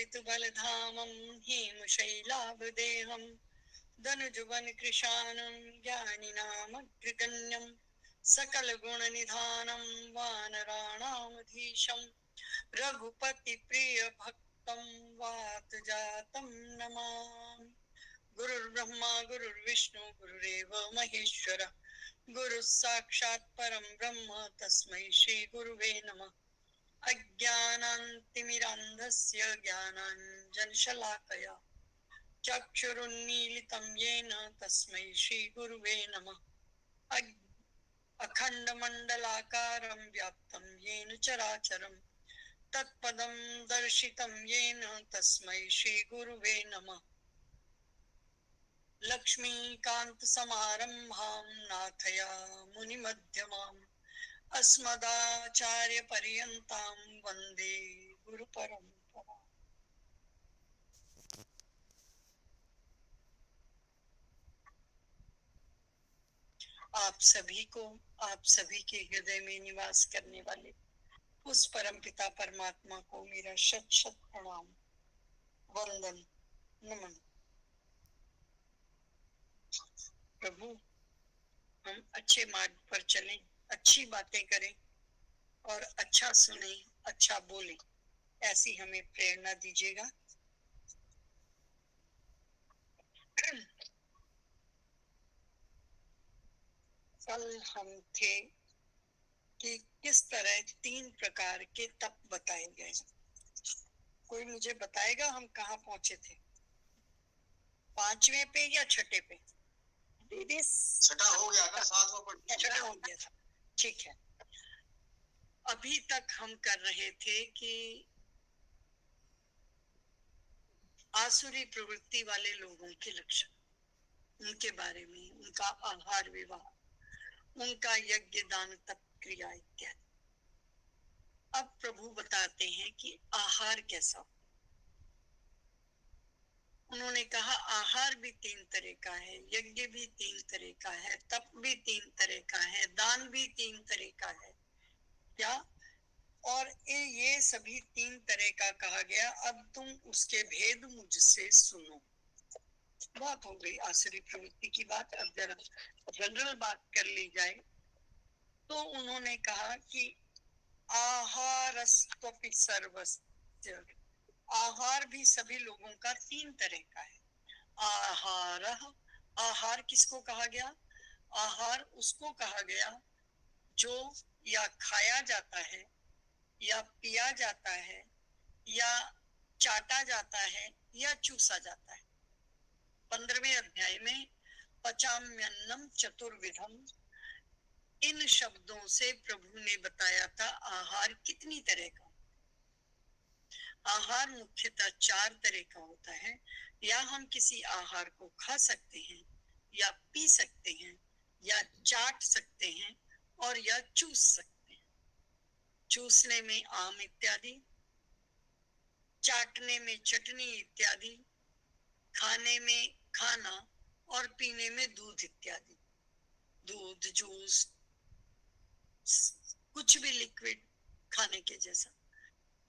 ऋतुबलधामं हेमशैलाभदेहं धनुजुवन कृशानं ज्ञानिनामग्रगण्यं सकलगुणनिधानं वानराणामधीशं रघुपतिप्रियभक्तं वातजातं नमामि। गुरुर्ब्रह्मा गुरुर्विष्णु गुरुरेव महेश्वर गुरुः साक्षात् परं ब्रह्म तस्मै श्री गुरुवे नमः। अज्ञानान्तिमिरान्धस्य ज्ञानाञ्जनशलाकया चक्षुरुन्मीलितं येन तस्मै श्री गुरुवे नमः। अखण्डमण्डलाकारं व्याप्तं येन चराचरं तत्पदं दर्शितं येन तस्मै श्री गुरुवे नमः। लक्ष्मीकान्तसमारम्भां नाथया मुनिमध्यमाम् अस्मदाचार्यपर्यन्तां वन्दे गुरुपरम्पराम्। आप सभी के हृदय में निवास करने वाले उस परम पिता परमात्मा को मेरा शत शत प्रणाम, वंदन, नमन। प्रभु, हम अच्छे मार्ग पर चलें, अच्छी बातें करें और अच्छा सुने, अच्छा बोले, ऐसी हमें प्रेरणा दीजिएगा। कल हम थे कि किस तरह 3 प्रकार के तप बताए गए। कोई मुझे बताएगा हम कहाँ पहुंचे थे? 5वें पे या 6ठे पे? दीदी 6ठा हो गया था, 7वां पर 6ठा हो गया था। ठीक है। अभी तक हम कर रहे थे कि आसुरी प्रवृत्ति वाले लोगों के लक्षण, उनके बारे में, उनका आहार विवाह, उनका यज्ञ दान तप क्रिया इत्यादि। अब प्रभु बताते हैं कि आहार कैसा हो। उन्होंने कहा आहार भी 3 तरह का है, यज्ञ भी 3 तरह का है, तप भी 3 तरह का है, दान भी 3 तरह का है। क्या? और ये सभी 3 तरह का कहा गया। अब तुम उसके भेद मुझसे सुनो। बात हो गई आसुरी प्रवृत्ति की बात। अब जरा जनरल बात कर ली जाए तो उन्होंने कहा कि आहारस्त्वपि सर्वस्य, आहार भी सभी लोगों का 3 तरह का है। आहार किसको कहा गया? आहार उसको कहा गया जो या खाया जाता है या पिया जाता है या चाटा जाता है या चूसा जाता है। 15वें अध्याय में पचाम्यन्नम चतुर्विधम, इन शब्दों से प्रभु ने बताया था आहार कितनी तरह का। आहार मुख्यतः 4 तरह का होता है। या हम किसी आहार को खा सकते हैं, या पी सकते हैं, या चाट सकते हैं, और या चूस सकते हैं। चूसने में आम इत्यादि, चाटने में चटनी इत्यादि, खाने में खाना, और पीने में दूध इत्यादि। दूध, जूस, कुछ भी लिक्विड खाने के जैसा।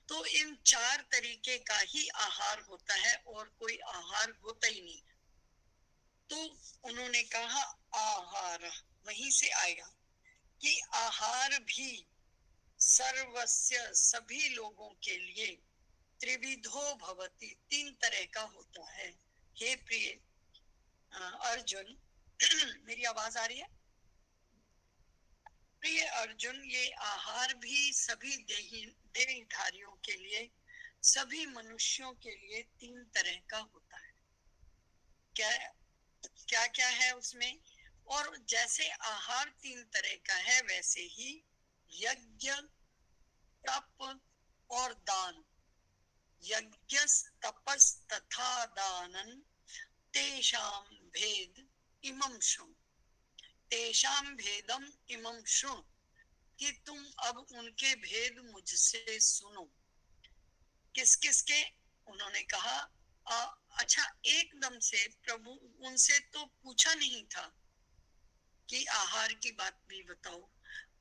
तो इन 4 तरीके का ही आहार होता है और कोई आहार होता ही नहीं। तो उन्होंने कहा आहार, वहीं से आएगा कि आहार भी सर्वस्य, सभी लोगों के लिए, त्रिविधो भवति, 3 तरह का होता है। हे प्रिय अर्जुन, मेरी आवाज आ रही है? प्रिय अर्जुन, ये आहार भी सभी देहधारियों के लिए, सभी मनुष्यों के लिए 3 तरह का होता है। क्या क्या है उसमें? और जैसे आहार 3 तरह का है, वैसे ही यज्ञ, तप और दान, यज्ञ तपस तथा दानन तेषां भेद इमं शृणु, तेषां भेदम इमं शृणु, कि तुम अब उनके भेद मुझसे सुनो। किस किस के? उन्होंने कहा अच्छा, एकदम से प्रभु उनसे तो पूछा नहीं था कि आहार की बात भी बताओ,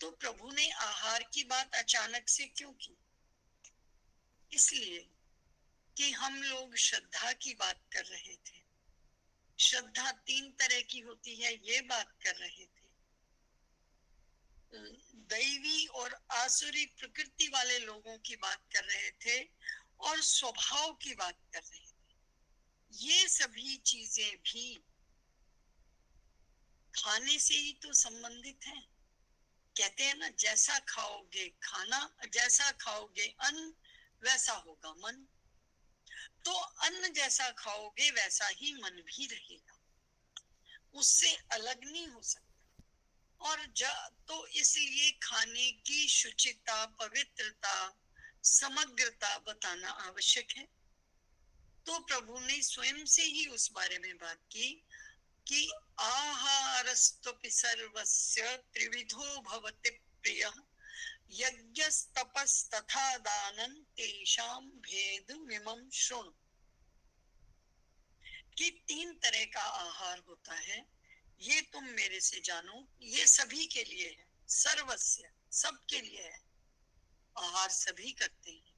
तो प्रभु ने आहार की बात अचानक से क्यों की? इसलिए कि हम लोग श्रद्धा की बात कर रहे थे। श्रद्धा 3 तरह की होती है, ये बात कर रहे थे। दैवी और आसुरी प्रकृति वाले लोगों की बात कर रहे थे और स्वभाव की बात कर रहे थे। ये सभी चीजें भी खाने से ही तो संबंधित हैं। कहते हैं ना, जैसा खाओगे खाना, जैसा खाओगे अन्न, वैसा होगा मन। तो अन्न जैसा खाओगे वैसा ही मन भी रहेगा, उससे अलग नहीं हो सकता। और तो इसलिए खाने की शुचिता, पवित्रता, समग्रता बताना आवश्यक है। तो प्रभु ने स्वयं से ही उस बारे में बात की कि आहारस्तुपि सर्वस्य त्रिविधो भवति प्रियः यज्ञस्तपस्तथा दानं तेषां भेदमिमं शृणु। कि 3 तरह का आहार होता है, ये तुम मेरे से जानो। ये सभी के लिए है, सर्वस्य, सबके लिए है। आहार सभी करते हैं,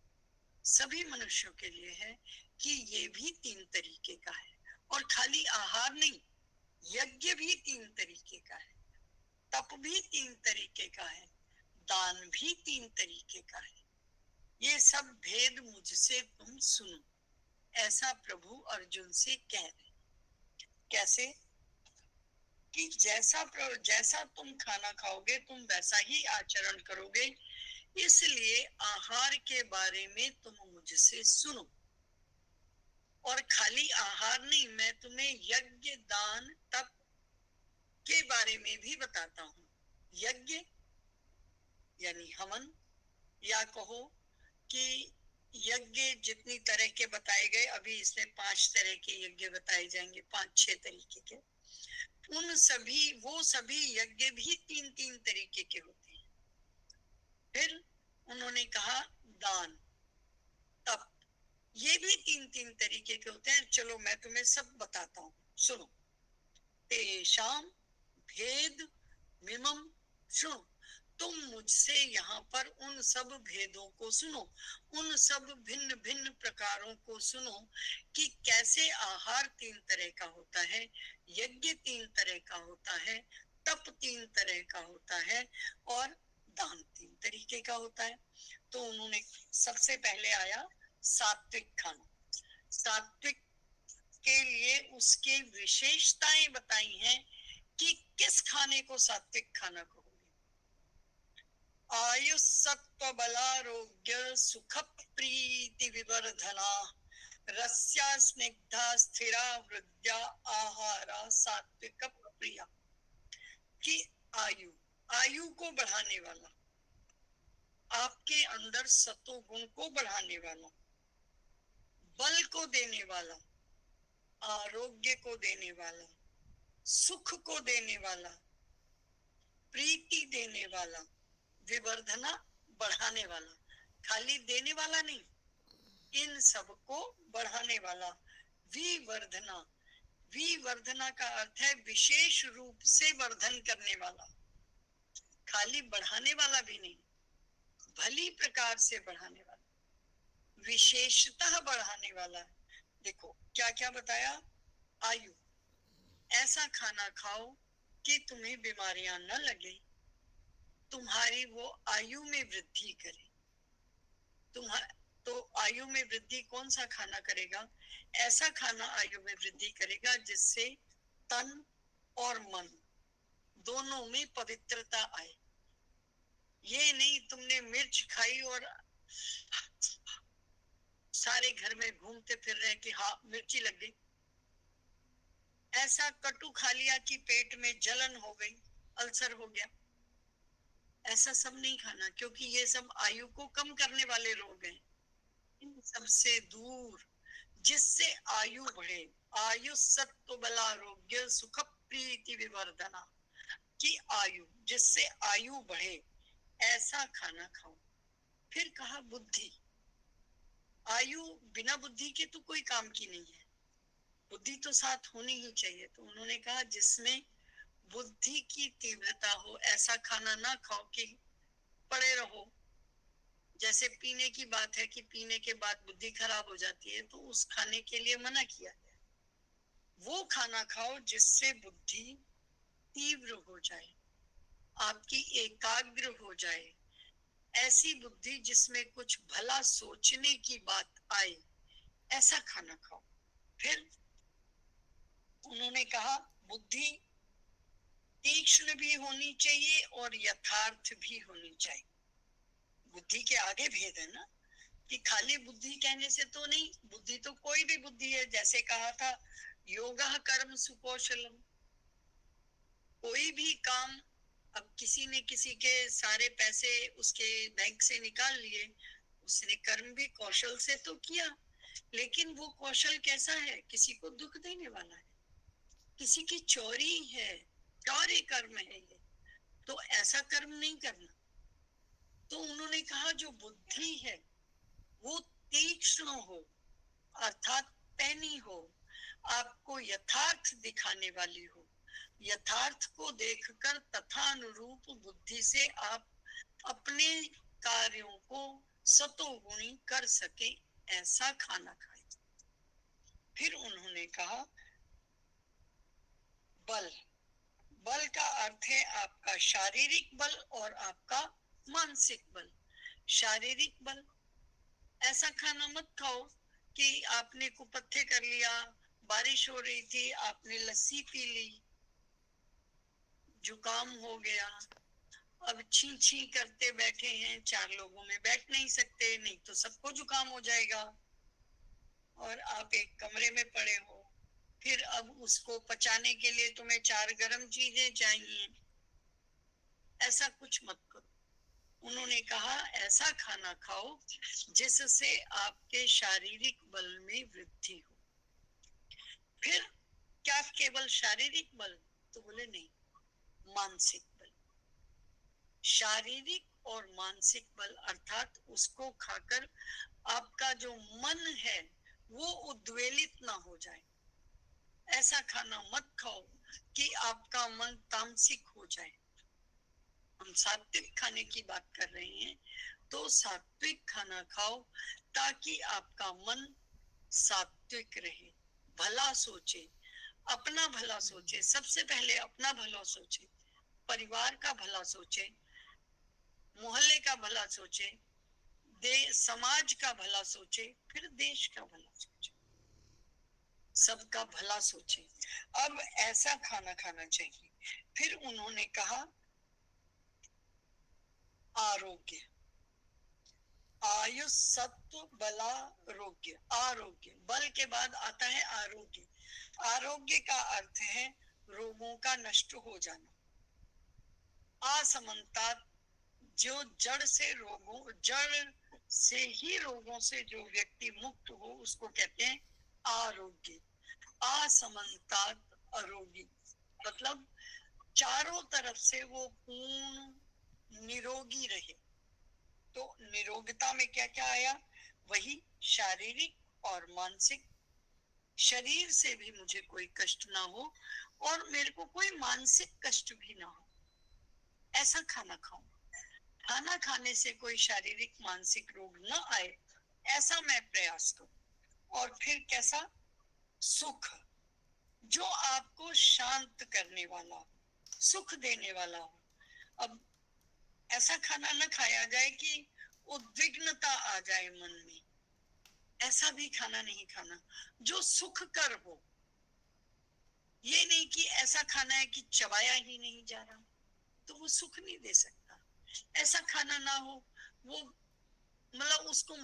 सभी मनुष्यों के लिए है कि ये भी 3 तरीके का है। और खाली आहार नहीं, यज्ञ भी 3 तरीके का है, तप भी 3 तरीके का है, दान भी 3 तरीके का है। ये सब भेद मुझसे तुम सुनो, ऐसा प्रभु अर्जुन से कह रहे। कैसे? कि जैसा तुम खाना खाओगे तुम वैसा ही आचरण करोगे, इसलिए आहार के बारे में तुम मुझसे सुनो। और खाली आहार नहीं, मैं तुम्हें यज्ञ, दान, तप के बारे में भी बताता हूँ। यज्ञ यानी हवन, या कहो कि यज्ञ जितनी तरह के बताए गए, अभी इसमें 5 तरह के यज्ञ बताए जाएंगे, 5-6 तरीके के। उन सभी, वो सभी यज्ञ भी 3-3 तरीके के होते हैं। फिर उन्होंने कहा दान, तप, ये भी 3-3 तरीके के होते हैं। चलो मैं तुम्हें सब बताता हूँ, सुनो। तेषां भेद मिमम शृणु। तुम मुझसे यहाँ पर उन सब भेदों को सुनो, उन सब भिन्न भिन्न प्रकारों को सुनो कि कैसे आहार 3 तरह का होता है, यज्ञ 3 तरह का होता है, तप 3 तरह का होता है और दान 3 तरीके का होता है। तो उन्होंने सबसे पहले आया सात्विक खाना। सात्विक के लिए उसके विशेषताएं बताई हैं कि किस खाने को सात्विक खाना कहोगे। आयु सत्व बलारोग्य सुख प्रीति विवर्धना रस्या स्निग्धा स्थिरा वृद्धा आहारा सात्विक प्रिया। कि आयु, आयु को बढ़ाने वाला, आपके अंदर सत्व गुण को बढ़ाने वाला, बल को देने वाला, आरोग्य को देने वाला, सुख को देने वाला, प्रीति देने वाला, विवर्धना बढ़ाने वाला। खाली देने वाला नहीं, इन सबको बढ़ाने वाला। विवर्धना, विवर्धना का अर्थ है विशेष रूप से वर्धन करने वाला, खाली बढ़ाने वाला भी नहीं, भली प्रकार से बढ़ाने वाला, विशेषतः बढ़ाने वाला। देखो क्या क्या बताया। आयु, ऐसा खाना खाओ कि तुम्हें बीमारियां न लगे, तुम्हारी वो आयु में वृद्धि करे। तो आयु में वृद्धि कौन सा खाना करेगा? ऐसा खाना आयु में वृद्धि करेगा जिससे तन और मन दोनों में पवित्रता आए। ये नहीं तुमने मिर्च खाई और सारे घर में घूमते फिर रहे कि हाँ मिर्ची लग गई। ऐसा कटु खा लिया कि पेट में जलन हो गई, अल्सर हो गया। ऐसा सब नहीं खाना, क्योंकि ये सब आयु को कम करने वाले रोग हैं। इन सबसे दूर, जिससे आयु बढ़े। आयु सत्व बलारोग्य सुख प्रीति विवर्धना, की आयु, जिससे आयु बढ़े, ऐसा खाना खाओ। फिर कहा बुद्धि, आयु बिना बुद्धि के तो कोई काम की नहीं है, बुद्धि तो साथ होनी ही चाहिए। तो उन्होंने कहा जिसमें बुद्धि की तीव्रता हो, ऐसा खाना ना खाओ कि पड़े रहो, जैसे पीने की बात है कि पीने के बाद बुद्धि खराब हो जाती है, तो उस खाने के लिए मना किया है। वो खाना खाओ जिससे बुद्धि तीव्र हो जाए, आपकी एकाग्र हो जाए, ऐसी बुद्धि जिसमें कुछ भला सोचने की बात आए, ऐसा खाना खाओ। फिर उन्होंने कहा बुद्धि तीक्ष्ण भी होनी चाहिए और यथार्थ भी होनी चाहिए। बुद्धि के आगे भेद है ना, कि खाली बुद्धि कहने से तो नहीं, बुद्धि तो कोई भी बुद्धि है। जैसे कहा था योगः कर्म सुकौशलम, कोई भी काम, अब किसी ने किसी के सारे पैसे उसके बैंक से निकाल लिए, उसने कर्म भी कौशल से तो किया, लेकिन वो कौशल कैसा है, किसी को दुख देने वाला है, किसी की चोरी है, चौर्य कर्म है ये, तो ऐसा कर्म नहीं करना। तो उन्होंने कहा जो बुद्धि है वो तीक्ष्ण हो, अर्थात पैनी हो, आपको यथार्थ दिखाने वाली हो, यथार्थ को देखकर तथा अनुरूप बुद्धि से आप अपने कार्यों को सतोगुणी कर सके, ऐसा खाना खाए। फिर उन्होंने कहा बल, बल का अर्थ है आपका शारीरिक बल और आपका मानसिक बल। शारीरिक बल, ऐसा खाना मत खाओ कि आपने कुपत्थे कर लिया, बारिश हो रही थी, आपने लस्सी पी ली, जुकाम हो गया, अब छी छी करते बैठे हैं, चार लोगों में बैठ नहीं सकते, नहीं तो सबको जुकाम हो जाएगा, और आप एक कमरे में पड़े हो, फिर अब उसको पचाने के लिए तुम्हें चार गर्म चीजें चाहिए, ऐसा कुछ मत करो। उन्होंने कहा ऐसा खाना खाओ जिससे आपके शारीरिक बल में वृद्धि हो। फिर क्या केवल शारीरिक बल, तो बोले नहीं, मानसिक बल। शारीरिक और मानसिक बल अर्थात उसको खाकर आपका जो मन है वो उद्वेलित ना हो जाए। ऐसा खाना मत खाओ कि आपका मन तामसिक हो जाए। हम सात्विक खाने की बात कर रहे हैं, तो सात्विक खाना खाओ ताकि आपका मन सात्विक रहे, भला सोचे, अपना भला सोचे, सबसे पहले अपना भला सोचे, परिवार का भला सोचे, मोहल्ले का भला सोचे, समाज का भला सोचे, फिर देश का भला सोचे, सबका भला सोचे। अब ऐसा खाना खाना चाहिए। फिर उन्होंने कहा आरोग्य, आयु सत्व बलारोग्य, आरोग्य, बल के बाद आता है आरोग्य। आरोग्य का अर्थ है रोगों का नष्ट हो जाना, असमानता, जो जड़ से रोगों, जड़ से ही रोगों से जो व्यक्ति मुक्त हो उसको कहते हैं आरोग्य। असमानता आरोग्य मतलब चारों तरफ से वो पूर्ण निरोगी रहे। तो निरोगता में क्या क्या आया, वही शारीरिक और मानसिक। शरीर से भी मुझे कोई कष्ट ना हो और मेरे को कोई मानसिक कष्ट भी ना हो, ऐसा खाना खाऊं। खाना खाने से कोई शारीरिक मानसिक रोग न आए, ऐसा मैं प्रयास करूं। और फिर कैसा, सुख, जो आपको शांत करने वाला हो, सुख देने वाला हो। अब ऐसा खाना न खाया जाए कि उद्विग्नता आ जाए मन में, ऐसा भी खाना नहीं खाना। जो सुख कर हो, ये नहीं कि ऐसा खाना है कि चबाया ही नहीं जा रहा, तो वो सुख नहीं दे सकता। ऐसा खाना ना हो, वो मतलब उसको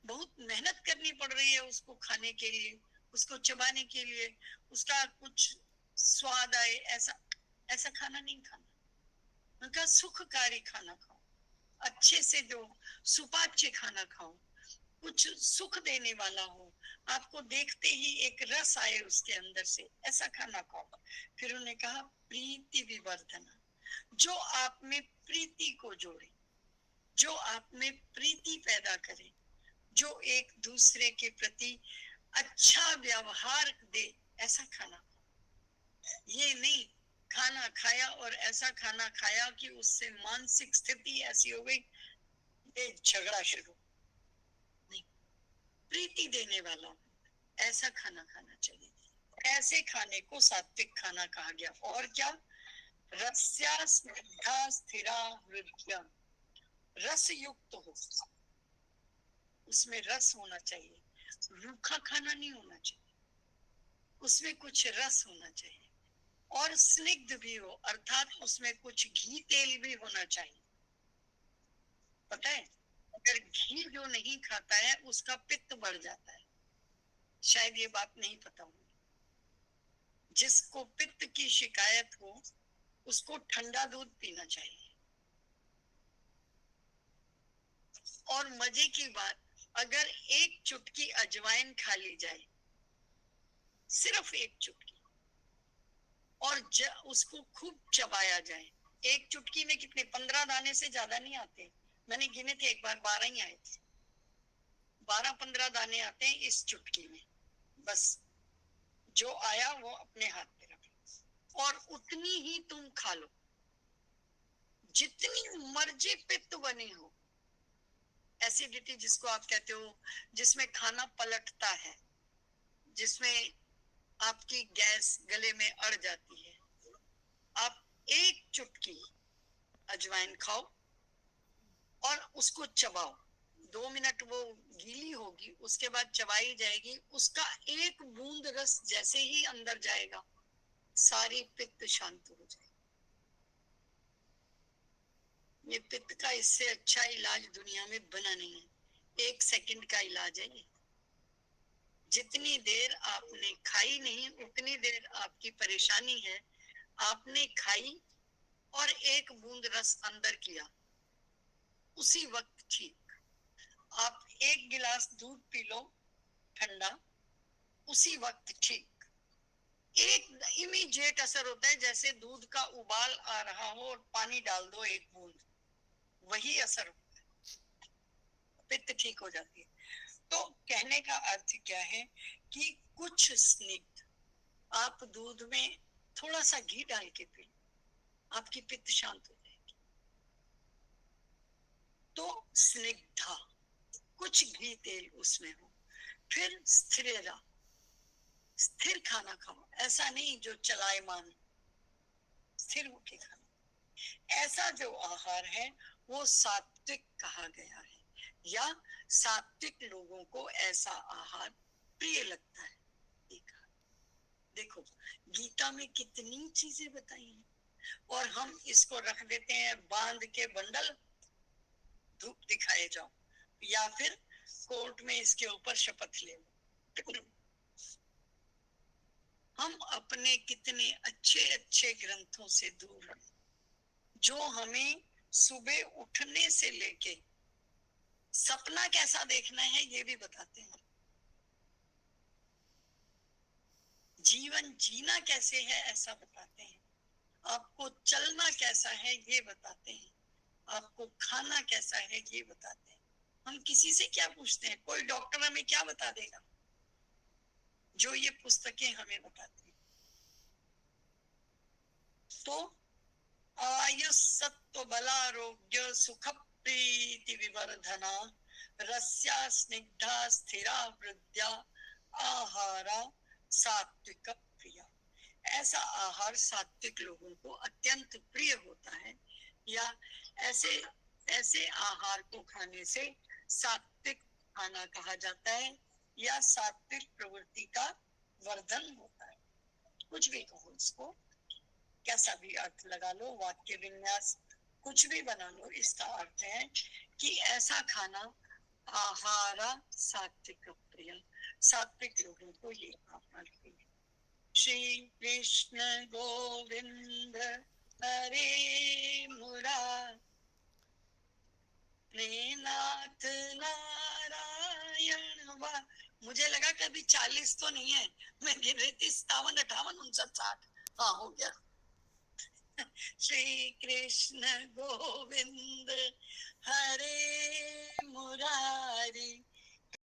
बहुत मेहनत करनी पड़ रही है उसको खाने के लिए, उसको चबाने के लिए, उसका कुछ स्वाद आए, ऐसा ऐसा खाना नहीं खाना। उनका सुखकारी खाना खाओ, अच्छे से जो सुपाच्य खाना खाओ, कुछ सुख देने वाला हो, आपको देखते ही एक रस आए उसके अंदर से, ऐसा खाना खाओ। फिर उन्होंने कहा प्रीति विवर्धना, जो आप में प्रीति को जोड़े, जो आप में प्रीति पैदा करे, जो एक दूसरे के प्रति अच्छा व्यवहार दे, ऐसा खाना। ये नहीं खाना खाया और ऐसा खाना खाया कि उससे मानसिक स्थिति ऐसी हो गई, झगड़ा शुरू नहीं, प्रीति देने वाला ऐसा खाना खाना चाहिए। ऐसे खाने को सात्विक खाना कहा गया। और क्या, रस्या स्निग्धा स्थिरा हृदय, रस युक्त हो, उसमें रस होना चाहिए, रूखा खाना नहीं होना चाहिए, उसमें कुछ रस होना चाहिए, और स्निग्ध भी हो, अर्थात उसमें कुछ घी तेल भी होना चाहिए। पता है, अगर घी जो नहीं खाता है उसका पित्त बढ़ जाता है, शायद ये बात नहीं पता होगी। जिसको पित्त की शिकायत हो उसको ठंडा दूध पीना चाहिए। और मजे की बात, अगर एक चुटकी अजवाइन खा ली जाए, सिर्फ एक चुटकी, और उसको खूब चबाया जाए, एक चुटकी में कितने 15 दाने से ज्यादा नहीं आते, मैंने गिने थे एक बार, 12 ही आए थे, 12-15 दाने आते हैं इस चुटकी में, बस जो आया वो अपने हाथ में रख लो, और उतनी ही तुम खा लो जितनी मर्जी पित्त बनी हो। एसिडिटी जिसको आप कहते हो, जिसमें खाना पलटता है, जिसमें आपकी गैस गले में अड़ जाती है, आप एक चुटकी अजवाइन खाओ और उसको चबाओ, 2 मिनट वो गीली होगी, उसके बाद चबाई जाएगी, उसका एक बूंद रस जैसे ही अंदर जाएगा, सारी पित्त शांत हो जाएगी। ये पित्त का इससे अच्छा इलाज दुनिया में बना नहीं है, 1 सेकंड का इलाज है ये। जितनी देर आपने खाई नहीं उतनी देर आपकी परेशानी है, आपने खाई और एक बूंद रस अंदर किया, उसी वक्त ठीक। आप 1 गिलास दूध पी लो ठंडा, उसी वक्त ठीक, एक इमीडिएट असर होता है, जैसे दूध का उबाल आ रहा हो और पानी डाल दो 1 बूंद, वही असर होता है, पित्त ठीक हो जाती है। तो कहने का अर्थ क्या है कि कुछ स्निग्ध आप दूध में थोड़ा सा घी डाल के पी, आपकी पित्त शांत हो जाएगी। तो स्निग्धा, कुछ घी तेल उसमें हो। फिर स्थिरेरा, स्थिर खाना खाओ, ऐसा नहीं जो चलायमान, स्थिर होके खाना। ऐसा जो आहार है वो सात्विक कहा गया है, या सात्विक लोगों को ऐसा आहार प्रिय लगता है। देखो गीता में कितनी चीजें बताई हैं, और हम इसको रख देते हैं बांध के बंडल, धूप दिखाए जाओ, या फिर कोर्ट में इसके ऊपर शपथ ले लो। हम अपने कितने अच्छे अच्छे ग्रंथों से दूर हैं, जो हमें सुबह उठने से लेके सपना कैसा देखना है ये भी बताते हैं, जीवन जीना कैसे है ऐसा बताते हैं, आपको चलना कैसा है ये बताते हैं, आपको खाना कैसा है ये बताते हैं। हम किसी से क्या पूछते हैं, कोई डॉक्टर हमें क्या बता देगा, जो ये पुस्तकें हमें बताती हैं। तो आयु सत्व बलारोग्य सुख प्रीति विवर्धना रस्या स्निग्धा स्थिरा वृद्धा आहारा सात्विक प्रिया। ऐसा आहार सात्विक लोगों को अत्यंत प्रिय होता है, या ऐसे ऐसे आहार को खाने से सात्विक खाना कहा जाता है, या सात्विक प्रवृत्ति का वर्धन होता है। कुछ भी कहो इसको, कैसा भी अर्थ लगा लो, वाक्य विन्यास कुछ भी बना लो, इसका अर्थ है कि ऐसा खाना आहारा सात्विक प्रिय, सात्विक लोगों को ये आहार प्रिय। श्री कृष्ण गोविंद हरे मुरारी नाथ नारायण वा। मुझे लगा कभी 40 तो नहीं है, मैं गिन रही थी 57, 58, 59, 60, हाँ हो गया। श्री कृष्ण गोविंद हरे मुरारी